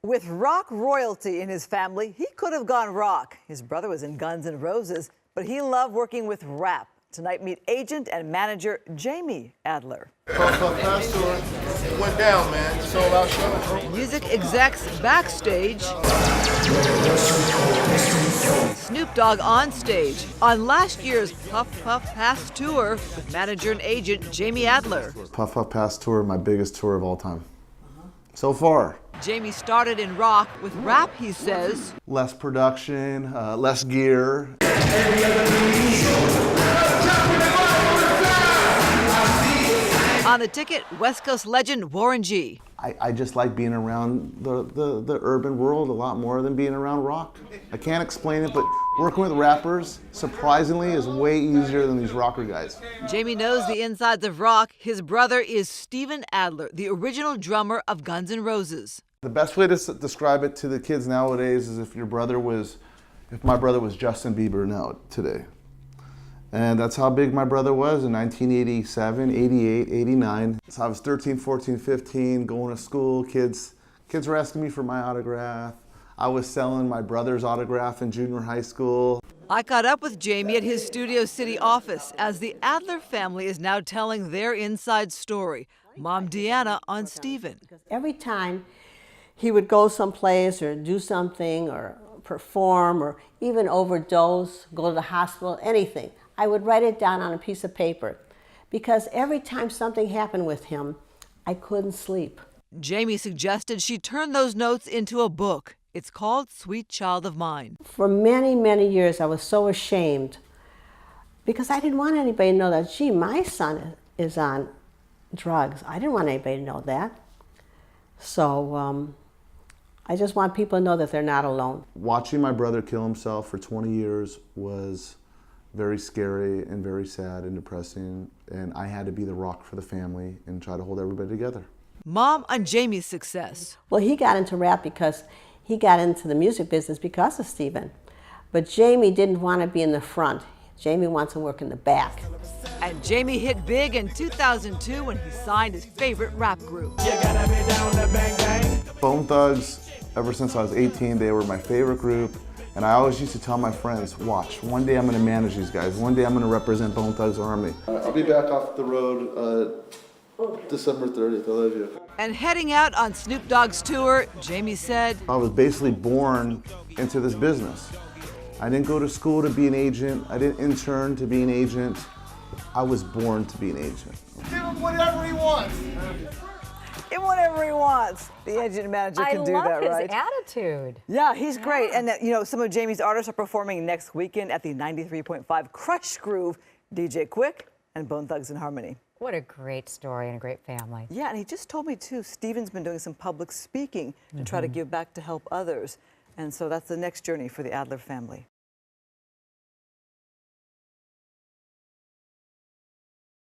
With rock royalty in his family, he could have gone rock. His brother was in Guns N' Roses, but he loved working with rap. Tonight, meet agent and manager Jamie Adler. Pass tour. It went down, man. Sold out show. Music execs backstage. Snoop Dogg on stage on last year's Puff Puff Pass tour with manager and agent Jamie Adler. Puff Puff Pass tour, my biggest tour of all time. So far. Jamie started in rock. With rap, he says, Less production, less gear. On the ticket, West Coast legend Warren G. I just like being around the urban world a lot more than being around rock. I can't explain it, but working with rappers, surprisingly, is way easier than these rocker guys. Jamie knows the insides of rock. His brother is Steven Adler, the original drummer of Guns N' Roses. The best way to describe it to the kids nowadays is if my brother was Justin Bieber now today. And that's how big my brother was in 1987, 88, 89. So I was 13, 14, 15, going to school. Kids were asking me for my autograph. I was selling my brother's autograph in junior high school. I caught up with Jamie at his Studio City office as the Adler family is now telling their inside story. Mom Deanna on Steven. Every time he would go someplace or do something or perform or even overdose, go to the hospital, anything, I would write it down on a piece of paper because every time something happened with him, I couldn't sleep. Jamie suggested she turn those notes into a book. It's called Sweet Child of Mine. For many, many years, I was so ashamed because I didn't want anybody to know that, gee, my son is on drugs. I didn't want anybody to know that. So I just want people to know that they're not alone. Watching my brother kill himself for 20 years was very scary and very sad and depressing, and I had to be the rock for the family and try to hold everybody together. Mom on Jamie's success. Well, he got into rap because he got into the music business because of Steven. But Jamie didn't want to be in the front. Jamie wants to work in the back. And Jamie hit big in 2002 when he signed his favorite rap group. Bone Thugs, ever since I was 18, they were my favorite group. And I always used to tell my friends, watch, one day I'm going to manage these guys. One day I'm going to represent Bone Thugs Army. I'll be back off the road December 30th. I love you. And heading out on Snoop Dogg's tour, Jamie said, I was basically born into this business. I didn't go to school to be an agent. I didn't intern to be an agent. I was born to be an agent. Give him whatever he wants. Give whatever he wants. The agent and manager can do that, right? I love his attitude. Yeah, he's great. And you know, some of Jamie's artists are performing next weekend at the 93.5 Krush Groove, DJ Quick and Bone Thugs and Harmony. What a great story and a great family. Yeah, and he just told me too, Steven's been doing some public speaking to try to give back to help others. And so that's the next journey for the Adler family.